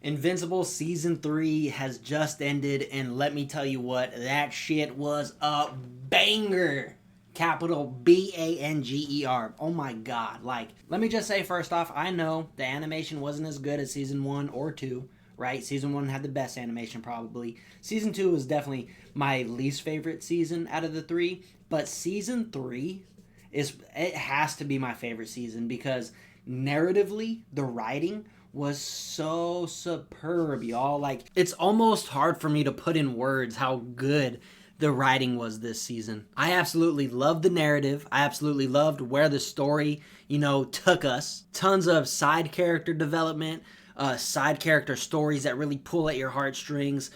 Invincible Season 3 has just ended, and let me tell you what, that shit was a banger. Capital Banger. Oh my god. Like, let me just say first off, I know the animation wasn't as good as Season 1 or 2, right? Season 1 had the best animation, probably. Season 2 was definitely my least favorite season out of the three, but Season 3 it has to be my favorite season because narratively, the writing was so superb, y'all. Like, it's almost hard for me to put in words how good the writing was this season. I absolutely loved the narrative. I absolutely loved where the story, took us. Tons of side character development, side character stories that really pull at your heartstrings.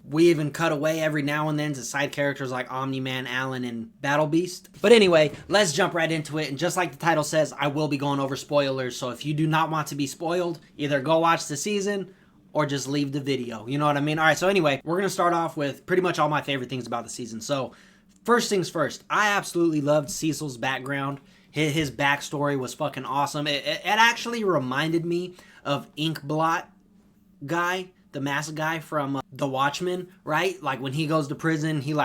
We even cut away every now and then to side characters like Omni-Man, Alan, and Battle Beast. But anyway, let's jump right into it. And just like the title says, I will be going over spoilers. So if you do not want to be spoiled, either go watch the season or just leave the video. You know what I mean? All right, so anyway, we're going to start off with pretty much all my favorite things about the season. So first things first, I absolutely loved Cecil's background. His backstory was fucking awesome. It actually reminded me of Inkblot guy, the mask guy from The Watchmen, right? Like when he goes to prison, he's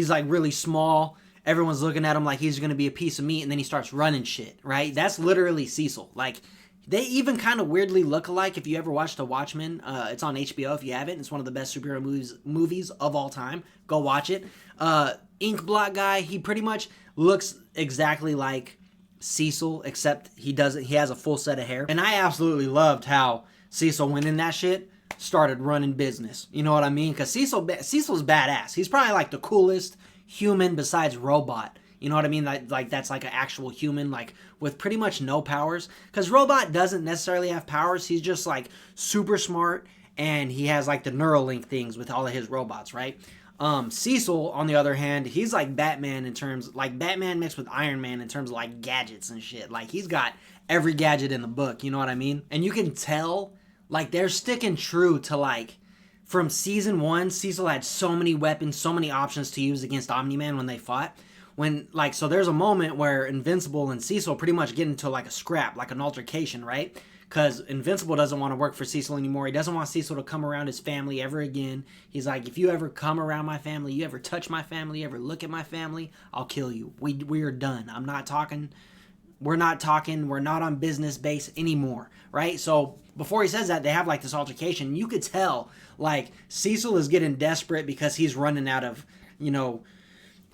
like really small. Everyone's looking at him like he's gonna be a piece of meat, and then he starts running shit, right? That's literally Cecil. Like, they even kind of weirdly look alike. If you ever watched The Watchmen, it's on HBO if you haven't. It's one of the best superhero movies of all time. Go watch it. Inkblot guy, he pretty much looks exactly like Cecil, except he has a full set of hair. And I absolutely loved how Cecil went in that shit, started running business. You know what I mean? Because Cecil's badass. He's probably like the coolest human besides Robot. You know what I mean? Like that's like an actual human, like with pretty much no powers. Because Robot doesn't necessarily have powers. He's just like super smart, and he has like the Neuralink things with all of his robots, right? Cecil, on the other hand, he's like Batman in terms, like Batman mixed with Iron Man in terms of like gadgets and shit. Like, he's got every gadget in the book. You know what I mean? And you can tell, like, they're sticking true to, like, from season 1, Cecil had so many weapons, so many options to use against Omni-Man when they fought. So there's a moment where Invincible and Cecil pretty much get into, like, a scrap, like an altercation, right? Because Invincible doesn't want to work for Cecil anymore. He doesn't want Cecil to come around his family ever again. He's like, if you ever come around my family, you ever touch my family, you ever look at my family, I'll kill you. We are done. I'm not talking. We're not talking. We're not on business base anymore, right? So before he says that, they have like this altercation. You could tell, like, Cecil is getting desperate because he's running out of,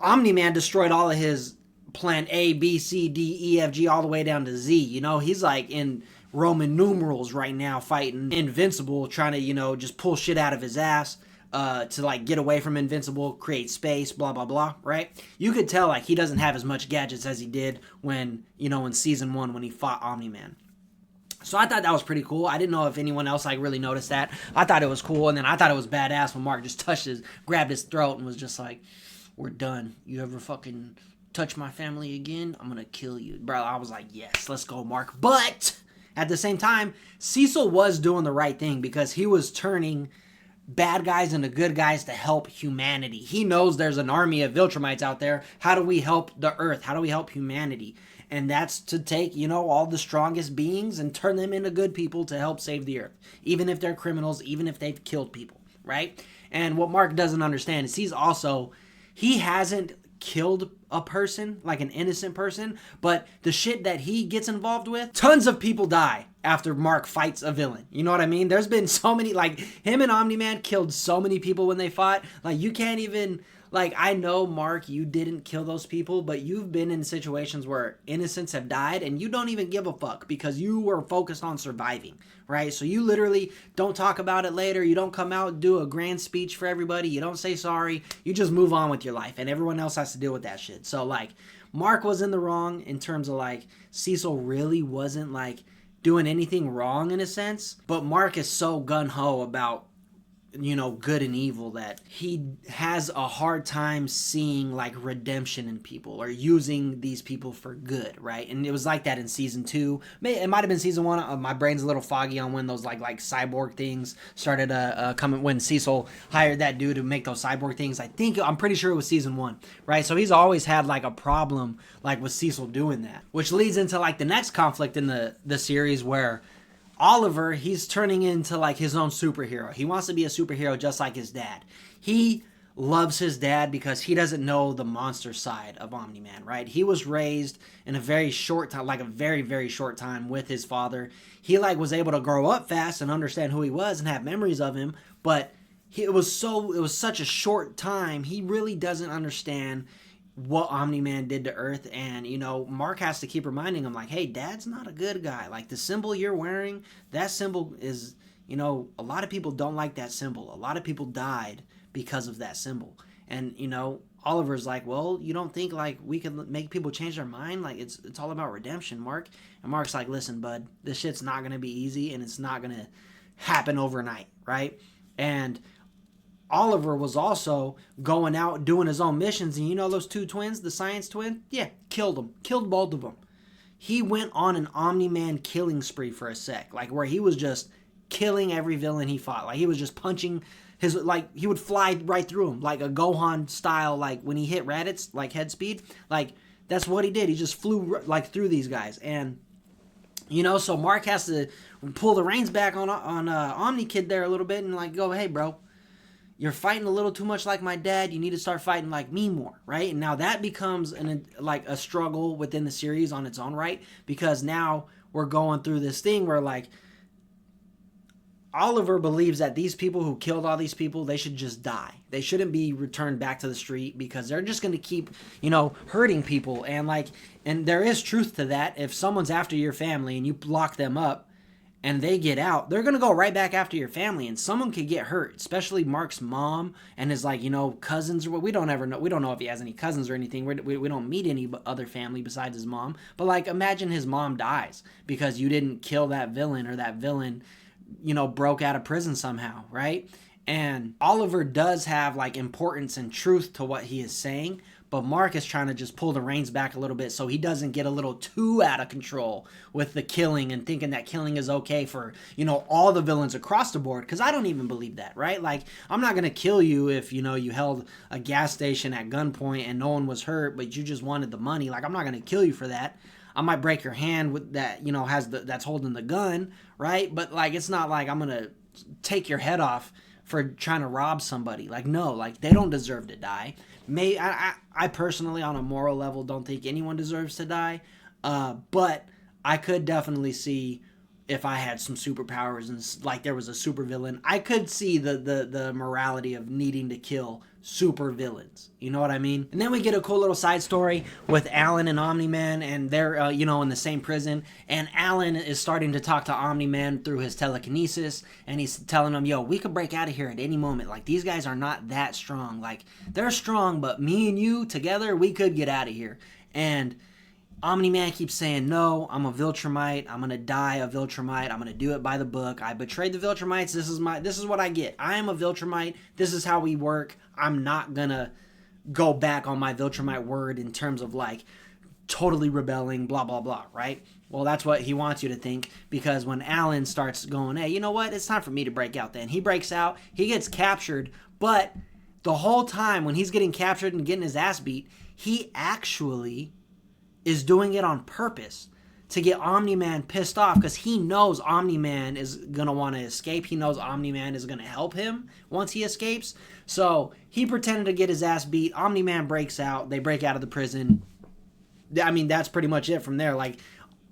Omni-Man destroyed all of his plan A, B, C, D, E, F, G, all the way down to Z. He's like in Roman numerals right now fighting Invincible, trying to, just pull shit out of his ass to like get away from Invincible, create space, blah, blah, blah, right? You could tell like he doesn't have as much gadgets as he did when, in season 1 when he fought Omni-Man. So I thought that was pretty cool. I didn't know if anyone else like really noticed that. I thought it was cool, and then I thought it was badass when Mark just grabbed his throat and was just like, we're done. You ever fucking touch my family again, I'm gonna kill you. Bro, I was like, yes, let's go, Mark. But at the same time, Cecil was doing the right thing because he was turning bad guys into good guys to help humanity. He knows there's an army of Viltrumites out there. How do we help the Earth? How do we help humanity? And that's to take, all the strongest beings and turn them into good people to help save the Earth. Even if they're criminals, even if they've killed people, right? And what Mark doesn't understand is he hasn't killed a person, like an innocent person, but the shit that he gets involved with, tons of people die after Mark fights a villain. You know what I mean? There's been so many, like, him and Omni-Man killed so many people when they fought. Like, you can't even, like, I know, Mark, you didn't kill those people, but you've been in situations where innocents have died and you don't even give a fuck because you were focused on surviving, right? So you literally don't talk about it later. You don't come out and do a grand speech for everybody. You don't say sorry. You just move on with your life, and everyone else has to deal with that shit. So, like, Mark was in the wrong in terms of, like, Cecil really wasn't, like, doing anything wrong in a sense, but Mark is so gung-ho about good and evil that he has a hard time seeing like redemption in people or using these people for good, right? And it was like that in season 2. It might have been season 1. My brain's a little foggy on when those like cyborg things started coming, when Cecil hired that dude to make those cyborg things. I'm pretty sure it was season 1, right? So he's always had like a problem like with Cecil doing that, which leads into like the next conflict in the series where Oliver, he's turning into like his own superhero. He wants to be a superhero just like his dad. He loves his dad because he doesn't know the monster side of Omni-Man, right? He was raised in a very short time, like a very, very short time with his father. He like was able to grow up fast and understand who he was and have memories of him, but it was such a short time. He really doesn't understand what Omni-Man did to Earth. And, you know, Mark has to keep reminding him, like, hey, Dad's not a good guy. Like, the symbol you're wearing, that symbol is, you know, a lot of people don't like that symbol. A lot of people died because of that symbol. And, you know, Oliver's like, well, you don't think, like, we could make people change their mind? Like, it's all about redemption, Mark. And Mark's like, listen, bud, this shit's not going to be easy, and it's not going to happen overnight, right? And Oliver was also going out doing his own missions, and you know those two twins, the science twin? Yeah, killed them. Killed both of them. He went on an Omni-Man killing spree for a sec, like where he was just killing every villain he fought. Like he was just punching his, like he would fly right through him, like a Gohan style, like when he hit Raditz, like head speed. Like that's what he did. He just flew like through these guys, and you know, so Mark has to pull the reins back on Omni Kid there a little bit and like go, hey, bro. You're fighting a little too much like my dad. You need to start fighting like me more, right? And now that becomes like a struggle within the series on its own right, because now we're going through this thing where like Oliver believes that these people who killed all these people, they should just die. They shouldn't be returned back to the street because they're just going to keep, you know, hurting people. And there is truth to that. If someone's after your family and you lock them up, and they get out, they're going to go right back after your family, and someone could get hurt, especially Mark's mom and his, like, you know, cousins. We don't ever know. We don't know if he has any cousins or anything. We don't meet any other family besides his mom. But, like, imagine his mom dies because you didn't kill that villain, or that villain, you know, broke out of prison somehow, right? And Oliver does have, like, importance and truth to what he is saying, but Mark is trying to just pull the reins back a little bit so he doesn't get a little too out of control with the killing and thinking that killing is okay for, you know, all the villains across the board. Because I don't even believe that, right? Like, I'm not going to kill you if, you know, you held a gas station at gunpoint and no one was hurt, but you just wanted the money. Like, I'm not going to kill you for that. I might break your hand with that, you know, that's holding the gun, right? But, like, it's not like I'm going to take your head off for trying to rob somebody. Like, no, like, they don't deserve to die. I personally, on a moral level, don't think anyone deserves to die. But I could definitely see if I had some superpowers and like there was a super villain, I could see the morality of needing to kill super villains. You know what I mean? And then we get a cool little side story with Alan and Omni-Man, and they're, you know, in the same prison. And Alan is starting to talk to Omni-Man through his telekinesis, and he's telling him, yo, we could break out of here at any moment. Like, these guys are not that strong. Like, they're strong, but me and you together, we could get out of here. And Omni-Man keeps saying, no, I'm a Viltrumite. I'm going to die a Viltrumite. I'm going to do it by the book. I betrayed the Viltrumites. This is what I get. I am a Viltrumite. This is how we work. I'm not going to go back on my Viltrumite word in terms of, like, totally rebelling, blah, blah, blah, right? Well, that's what he wants you to think, because when Alan starts going, hey, you know what? It's time for me to break out then. He breaks out. He gets captured, but the whole time when he's getting captured and getting his ass beat, he actually is doing it on purpose to get Omni-Man pissed off, because he knows Omni-Man is going to want to escape. He knows Omni-Man is going to help him once he escapes. So he pretended to get his ass beat. Omni-Man breaks out. They break out of the prison. I mean, that's pretty much it from there. Like,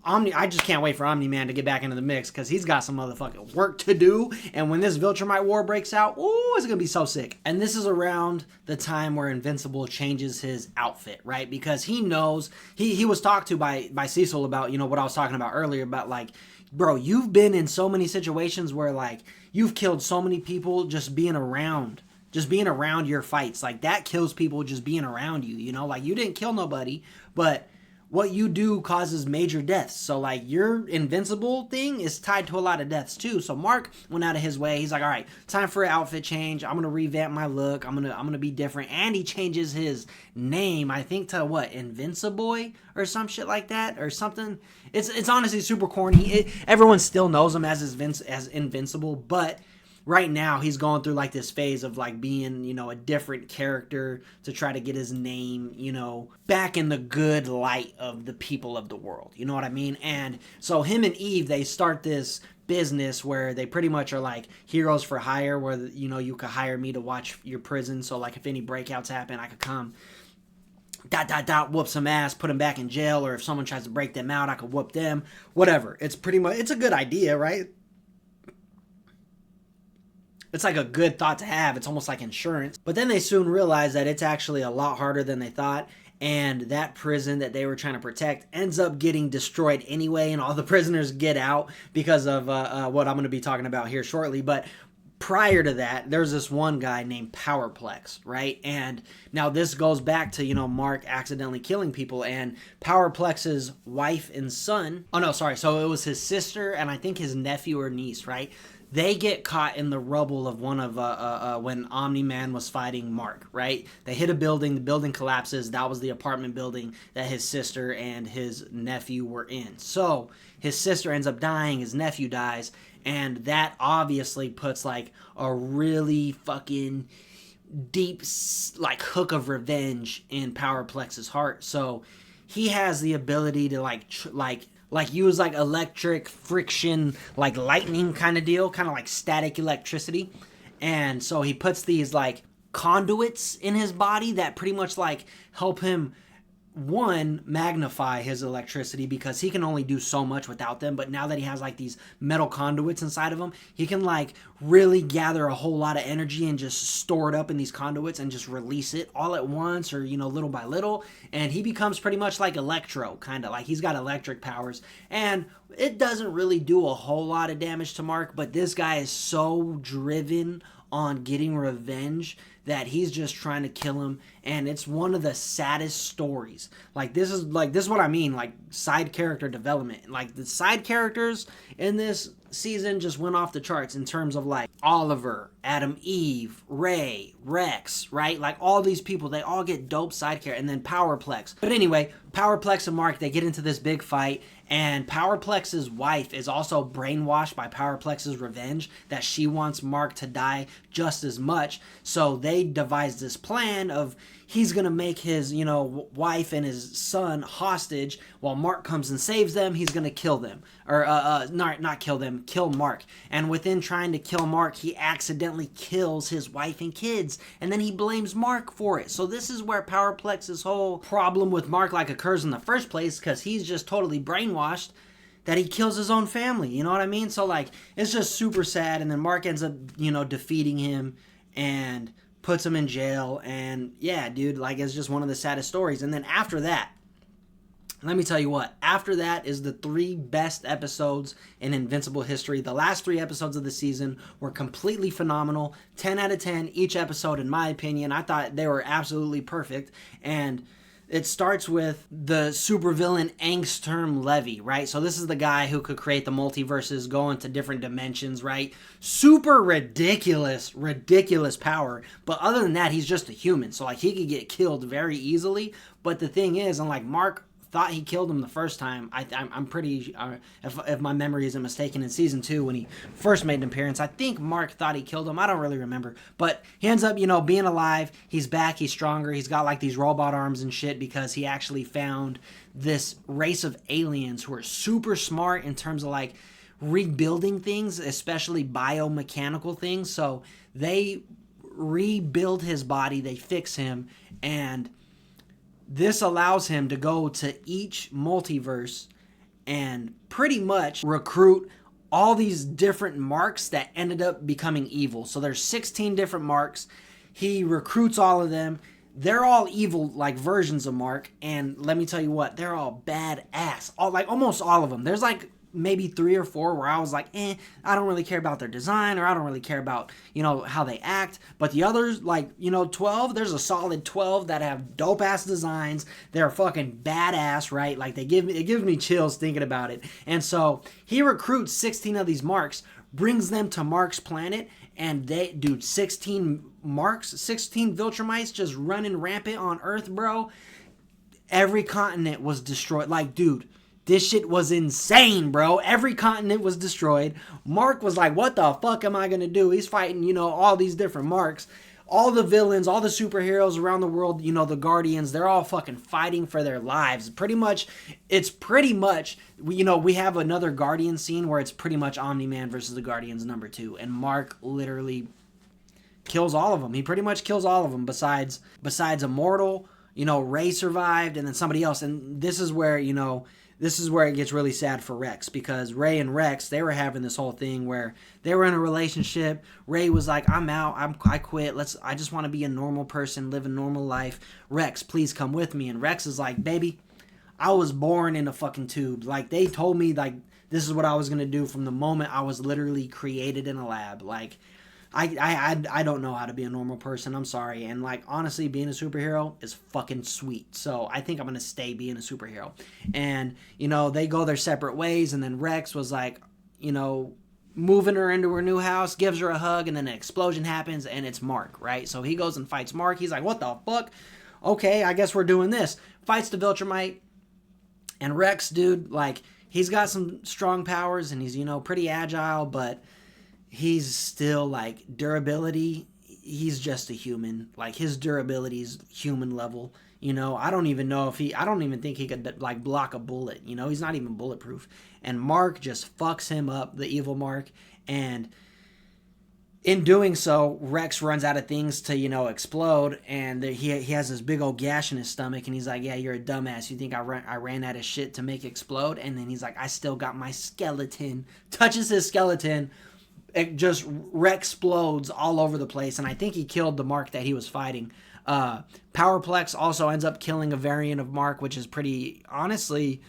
I just can't wait for Omni-Man to get back into the mix, because he's got some motherfucking work to do. And when this Viltrumite war breaks out, ooh, it's going to be so sick. And this is around the time where Invincible changes his outfit, right? Because he knows, he was talked to by Cecil about, you know, what I was talking about earlier about, like, bro, you've been in so many situations where, like, you've killed so many people just being around your fights. Like, that kills people just being around you, you know? Like, you didn't kill nobody, but what you do causes major deaths. So, like, your Invincible thing is tied to a lot of deaths too. So Mark went out of his way. He's like, all right, time for an outfit change. I'm gonna revamp my look. I'm gonna be different. And he changes his name, I think, to what, Invincible or some shit like that or something. It's honestly super corny. Everyone still knows him as Invincible, but right now he's going through like this phase of like being, you know, a different character to try to get his name, you know, back in the good light of the people of the world. You know what I mean? And so him and Eve, they start this business where they pretty much are like heroes for hire, where, you know, you could hire me to watch your prison. So like if any breakouts happen, I could come whoop some ass, put them back in jail, or if someone tries to break them out, I could whoop them, whatever. It's pretty much, it's a good idea, right? It's like a good thought to have. It's almost like insurance. But then they soon realize that it's actually a lot harder than they thought, and that prison that they were trying to protect ends up getting destroyed anyway, and all the prisoners get out because of what I'm going to be talking about here shortly. But prior to that, there's this one guy named Powerplex, right? And now this goes back to, you know, Mark accidentally killing people, and Powerplex's wife and son, oh no, sorry, so it was his sister and I think his nephew or niece, right? They get caught in the rubble of one of when Omni-Man was fighting Mark, right? They hit a building, the building collapses. That was the apartment building that his sister and his nephew were in. So his sister ends up dying, his nephew dies, and that obviously puts like a really fucking deep like hook of revenge in Powerplex's heart. So he has the ability to like use like electric friction, like lightning kind of deal, kind of like static electricity. And so he puts these like conduits in his body that pretty much like help him, one, magnify his electricity, because he can only do so much without them. But now that he has like these metal conduits inside of him, he can like really gather a whole lot of energy and just store it up in these conduits and just release it all at once, or, you know, little by little. And he becomes pretty much like Electro, kind of like he's got electric powers. And it doesn't really do a whole lot of damage to Mark, but this guy is so driven on getting revenge that he's just trying to kill him. And it's one of the saddest stories. Like this is what I mean, like side character development. Like the side characters in this season just went off the charts in terms of like Oliver, Adam Eve, Ray, Rex, right? Like all these people, they all get dope side character, and then Powerplex. But anyway, Powerplex and Mark, they get into this big fight, and Powerplex's wife is also brainwashed by Powerplex's revenge that she wants Mark to die just as much. So they devise this plan of he's going to make his, you know, wife and his son hostage while Mark comes and saves them. He's going to kill them. Or, not kill them, kill Mark. And within trying to kill Mark, he accidentally kills his wife and kids. And then he blames Mark for it. So this is where Powerplex's whole problem with Mark like occurs in the first place, because he's just totally brainwashed that he kills his own family. You know what I mean? So, like, it's just super sad. And then Mark ends up, you know, defeating him and puts him in jail. And yeah, dude, like, it's just one of the saddest stories. And then after that, let me tell you what, after that is the 3 best episodes in Invincible history. The last 3 episodes of the season were completely phenomenal. 10 out of 10 each episode, in my opinion. I thought they were absolutely perfect. And it starts with the supervillain Angsturm Levy, right? So this is the guy who could create the multiverses, go into different dimensions, right? Super ridiculous power. But other than that, he's just a human. So like he could get killed very easily. But the thing is, unlike Mark thought he killed him the first time. I'm pretty, if my memory isn't mistaken, in season 2 when he first made an appearance, I think Mark thought he killed him. I don't really remember, but he ends up, you know, being alive. He's back. He's stronger. He's got like these robot arms and shit because he actually found this race of aliens who are super smart in terms of like rebuilding things, especially biomechanical things. So they rebuild his body, they fix him, and this allows him to go to each multiverse and pretty much recruit all these different marks that ended up becoming evil. So there's 16 different marks. He recruits all of them. They're all evil, like versions of Mark. And let me tell you what, they're all badass. Almost all of them. There's like maybe 3 or 4 where I was like, I don't really care about their design, or I don't really care about, you know, how they act. But the others, like, you know, 12, there's a solid 12 that have dope ass designs. They're fucking badass, right? Like it gives me chills thinking about it. And so he recruits 16 of these marks, brings them to Mark's planet, and 16 marks, 16 Viltrumites just running rampant on Earth, bro. Every continent was destroyed. Like, dude, This shit was insane, bro. Every continent was destroyed. Mark was like, what the fuck am I going to do? He's fighting, all these different Marks. All the villains, all the superheroes around the world, the Guardians, they're all fucking fighting for their lives. It's pretty much, we have another Guardian scene where it's pretty much Omni-Man versus the Guardians #2. And Mark literally kills all of them. He pretty much kills all of them besides Immortal. Ray survived and then somebody else. And this is where it gets really sad for Rex, because Ray and Rex, they were having this whole thing where they were in a relationship. Ray was like, I'm out. I quit. I just want to be a normal person, live a normal life. Rex, please come with me. And Rex is like, baby, I was born in a fucking tube. Like, they told me, like, this is what I was going to do from the moment I was literally created in a lab. Like, I don't know how to be a normal person. I'm sorry. And, like, honestly, being a superhero is fucking sweet. So I think I'm going to stay being a superhero. And, they go their separate ways. And then Rex was like, moving her into her new house, gives her a hug, and then an explosion happens, and it's Mark, right? So he goes and fights Mark. He's like, what the fuck? Okay, I guess we're doing this. Fights the Viltrumite. And Rex, dude, like, he's got some strong powers, and he's, pretty agile, but he's still, like, durability, he's just a human. Like, his durability is human level. I don't even think he could, like, block a bullet. He's not even bulletproof. And Mark just fucks him up, the evil Mark. And in doing so, Rex runs out of things to, explode. And he has this big old gash in his stomach. And he's like, yeah, you're a dumbass. You think I ran out of shit to make explode? And then he's like, I still got my skeleton. Touches his skeleton. It just Rex-splodes all over the place. And I think he killed the Mark that he was fighting. Powerplex also ends up killing a variant of Mark, which is pretty, honestly,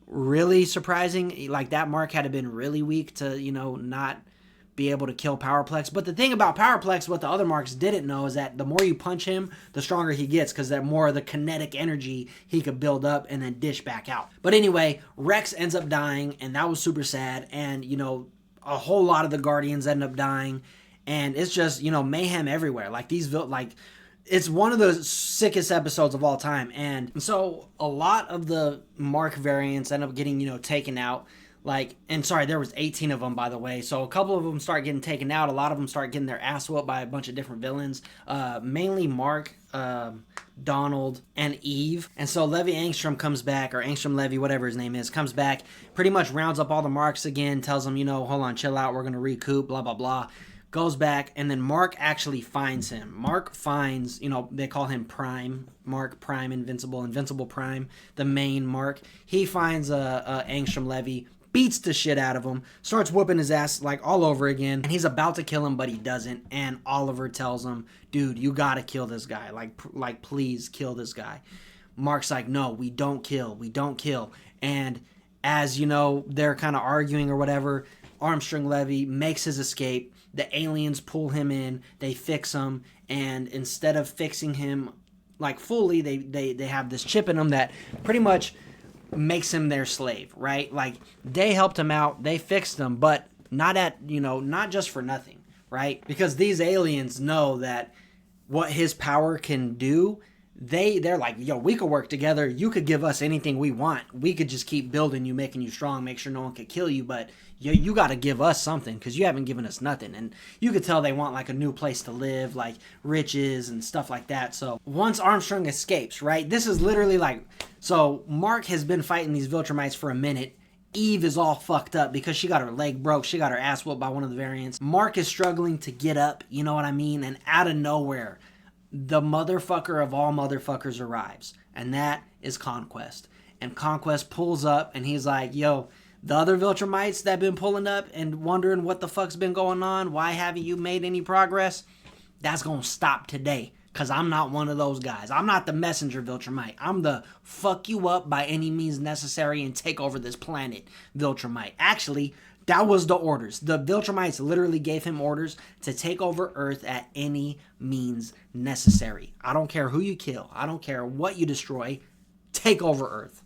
really surprising. Like, that Mark had to been really weak to, not be able to kill Powerplex. But the thing about Powerplex, what the other Marks didn't know, is that the more you punch him, the stronger he gets, because the more of the kinetic energy he could build up and then dish back out. But anyway, Rex ends up dying, and that was super sad. And, a whole lot of the Guardians end up dying. And it's just, mayhem everywhere. Like, it's one of the sickest episodes of all time. And so a lot of the Mark variants end up getting, taken out. There was 18 of them, by the way. So a couple of them start getting taken out. A lot of them start getting their ass whooped by a bunch of different villains. Mainly Mark, Donald, and Eve. And so Levi Angstrom comes back, or Angstrom Levy, whatever his name is, comes back, pretty much rounds up all the Marks again, tells them, hold on, chill out, we're going to recoup, blah, blah, blah. Goes back, and then Mark actually finds him. Mark finds, they call him Prime. Mark Prime Invincible Prime, the main Mark. He finds Angstrom Levy, beats the shit out of him, starts whooping his ass, like, all over again. And he's about to kill him, but he doesn't. And Oliver tells him, dude, you gotta kill this guy. Like, please kill this guy. Mark's like, no, we don't kill. And as, they're kind of arguing or whatever, Armstrong Levy makes his escape. The aliens pull him in, they fix him, and instead of fixing him, like, fully, they have this chip in him that pretty much makes him their slave, right? Like, they helped him out, they fixed him, but not just for nothing, right? Because these aliens know that what his power can do, they're like, yo, we could work together. You could give us anything we want. We could just keep building you, making you strong, make sure no one could kill you. But you got to give us something, because you haven't given us nothing. And you could tell they want, like, a new place to live, like riches and stuff like that. So once Armstrong escapes, right, this is literally like, so Mark has been fighting these Viltrumites for a minute. Eve is all fucked up because she got her leg broke. She got her ass whooped by one of the variants. Mark is struggling to get up, you know what I mean? And out of nowhere, the motherfucker of all motherfuckers arrives, and that is Conquest. And Conquest pulls up, and he's like, yo, the other Viltrumites that been pulling up and wondering what the fuck's been going on, why haven't you made any progress? That's gonna stop today, because I'm not one of those guys. I'm not the messenger Viltrumite. I'm the fuck you up by any means necessary and take over this planet Viltrumite. Actually, that was the orders. The Viltrumites literally gave him orders to take over Earth at any means necessary. I don't care who you kill. I don't care what you destroy. Take over Earth.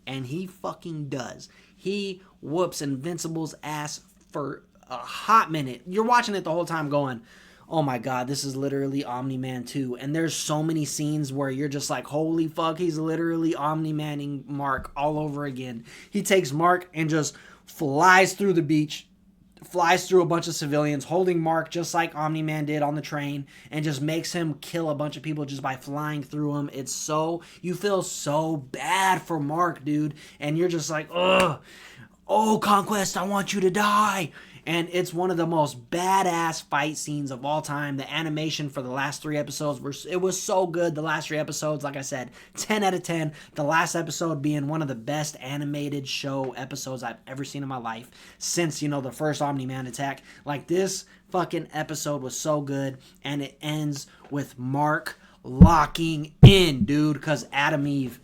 And he fucking does. He whoops Invincible's ass for a hot minute. You're watching it the whole time going, oh my god, this is literally Omni-Man 2. And there's so many scenes where you're just like, holy fuck, he's literally Omni-Manning Mark all over again. He takes Mark and just flies through the beach, flies through a bunch of civilians, holding Mark just like Omni-Man did on the train, and just makes him kill a bunch of people just by flying through them. It's so, you feel so bad for Mark, dude. And you're just like, ugh, oh, Conquest, I want you to die. And it's one of the most badass fight scenes of all time. The animation for the last 3 episodes, it was so good. The last 3 episodes, like I said, 10 out of 10. The last episode being one of the best animated show episodes I've ever seen in my life since, the first Omni-Man attack. Like, this fucking episode was so good. And it ends with Mark locking in, dude, because Adam Eve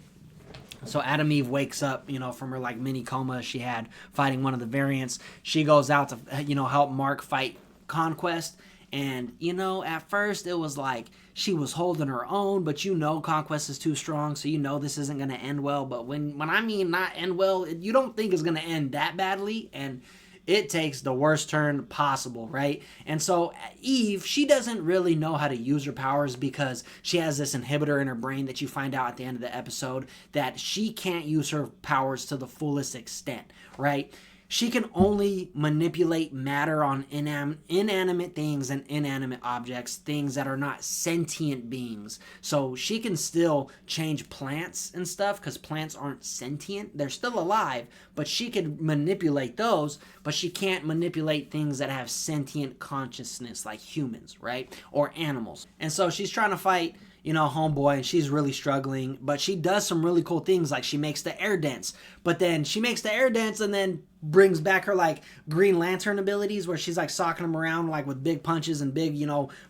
wakes up, from her like mini coma she had fighting one of the variants. She goes out to, help Mark fight Conquest. And, at first it was like she was holding her own, but Conquest is too strong, so this isn't going to end well. But when I mean not end well, you don't think it's going to end that badly. And it takes the worst turn possible, right? And so Eve, she doesn't really know how to use her powers because she has this inhibitor in her brain that you find out at the end of the episode that she can't use her powers to the fullest extent, right? She can only manipulate matter on inanimate things and inanimate objects, things that are not sentient beings. So she can still change plants and stuff because plants aren't sentient. They're still alive, but she can manipulate those, but she can't manipulate things that have sentient consciousness like humans, right? Or animals. And so she's trying to fight homeboy, and she's really struggling, but she does some really cool things, like she makes the air dance, but then she makes the air dance and then brings back her like Green Lantern abilities where she's like socking them around like with big punches and big,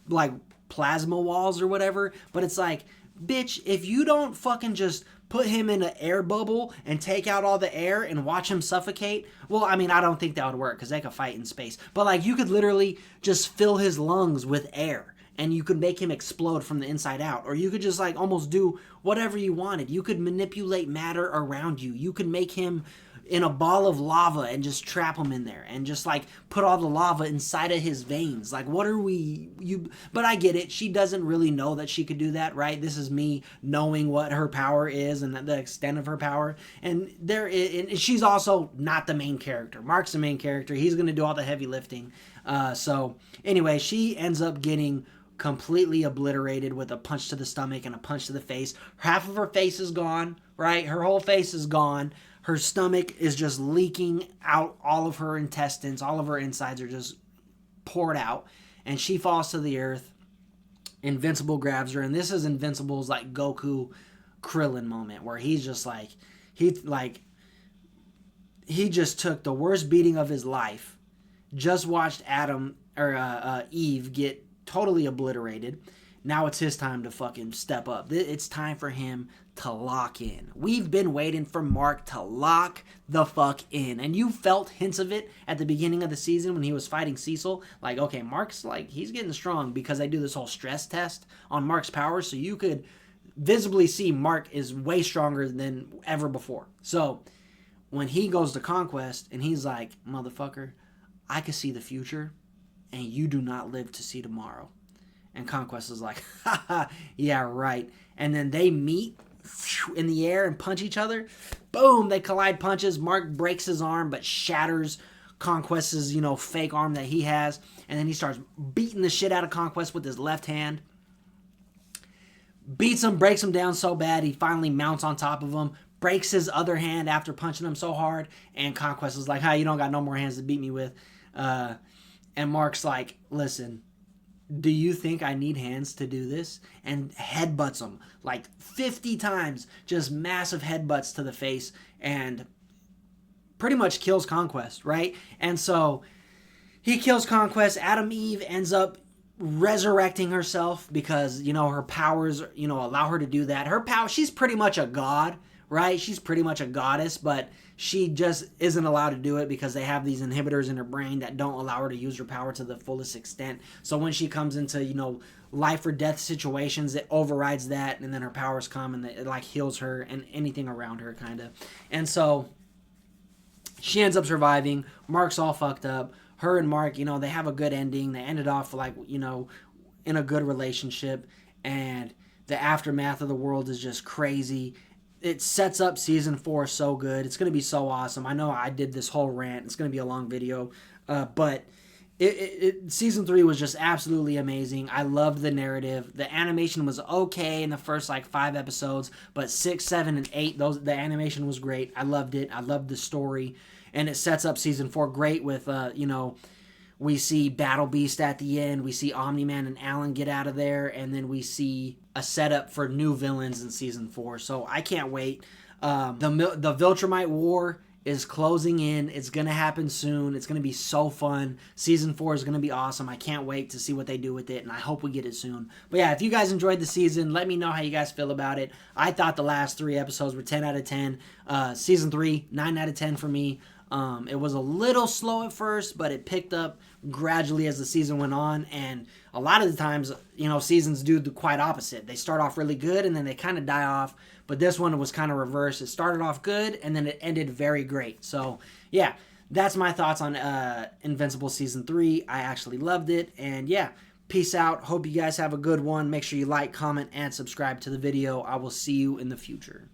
like plasma walls or whatever. But it's like, bitch, if you don't fucking just put him in an air bubble and take out all the air and watch him suffocate, well, I mean, I don't think that would work because they could fight in space, but like you could literally just fill his lungs with air and you could make him explode from the inside out. Or you could just like almost do whatever you wanted. You could manipulate matter around you. You could make him in a ball of lava and just trap him in there and just like put all the lava inside of his veins. Like, what are but I get it. She doesn't really know that she could do that, right? This is me knowing what her power is and the extent of her power. And she's also not the main character. Mark's the main character. He's going to do all the heavy lifting. So anyway, she ends up getting completely obliterated with a punch to the stomach and a punch to the face. Half of her face is gone, right? Her whole face is gone. Her stomach is just leaking out. All of her intestines, all of her insides are just poured out. And she falls to the earth. Invincible grabs her. And this is Invincible's like Goku Krillin moment where he's just like, he just took the worst beating of his life. Just watched Eve get totally obliterated. Now it's his time to fucking step up. It's time for him to lock in. We've been waiting for Mark to lock the fuck in. And you felt hints of it at the beginning of the season when he was fighting Cecil. Like, okay, Mark's like, he's getting strong because they do this whole stress test on Mark's powers. So you could visibly see Mark is way stronger than ever before. So when he goes to Conquest and he's like, motherfucker, I can see the future and you do not live to see tomorrow. And Conquest is like, haha, yeah, right. And then they meet in the air and punch each other. Boom, they collide punches. Mark breaks his arm but shatters Conquest's, fake arm that he has. And then he starts beating the shit out of Conquest with his left hand. Beats him, breaks him down so bad he finally mounts on top of him. Breaks his other hand after punching him so hard. And Conquest is like, hi, you don't got no more hands to beat me with. And Mark's like, listen, do you think I need hands to do this? And headbutts him like 50 times, just massive headbutts to the face, and pretty much kills Conquest, right? And so he kills Conquest. Adam Eve ends up resurrecting herself because, her powers, allow her to do that. Her power, she's pretty much a god, right? She's pretty much a goddess, but she just isn't allowed to do it because they have these inhibitors in her brain that don't allow her to use her power to the fullest extent. So when she comes into, life or death situations, it overrides that, and then her powers come and it like heals her and anything around her, kind of. And so she ends up surviving. Mark's all fucked up. her and Mark, you know, they have a good ending. They ended off like, you know, in a good relationship, and the aftermath of the world is just crazy. It sets up season 4 so good. It's going to be so awesome. I know I did this whole rant. It's going to be a long video, but season 3 was just absolutely amazing. I loved the narrative. The animation was okay in the first like 5 episodes, but 6, 7, and 8, the animation was great. I loved it. I loved the story, and it sets up season 4 great with you know, we see Battle Beast at the end. We see Omni-Man and Alan get out of there, and then we see a setup for new villains in season 4. So I can't wait. The Viltrumite War is closing in. It's going to happen soon. It's going to be so fun. Season 4 is going to be awesome. I can't wait to see what they do with it, and I hope we get it soon. But yeah, if you guys enjoyed the season, let me know how you guys feel about it. I thought the last 3 episodes were 10 out of 10. Season 3, 9 out of 10 for me. It was a little slow at first, but it picked up gradually as the season went on, and a lot of the times, you know, seasons do the quite opposite. They start off really good, and then they kind of die off, but this one was kind of reversed. It started off good, and then it ended very great. So, yeah, that's my thoughts on Invincible Season 3. I actually loved it, and yeah, peace out. Hope you guys have a good one. Make sure you like, comment, and subscribe to the video. I will see you in the future.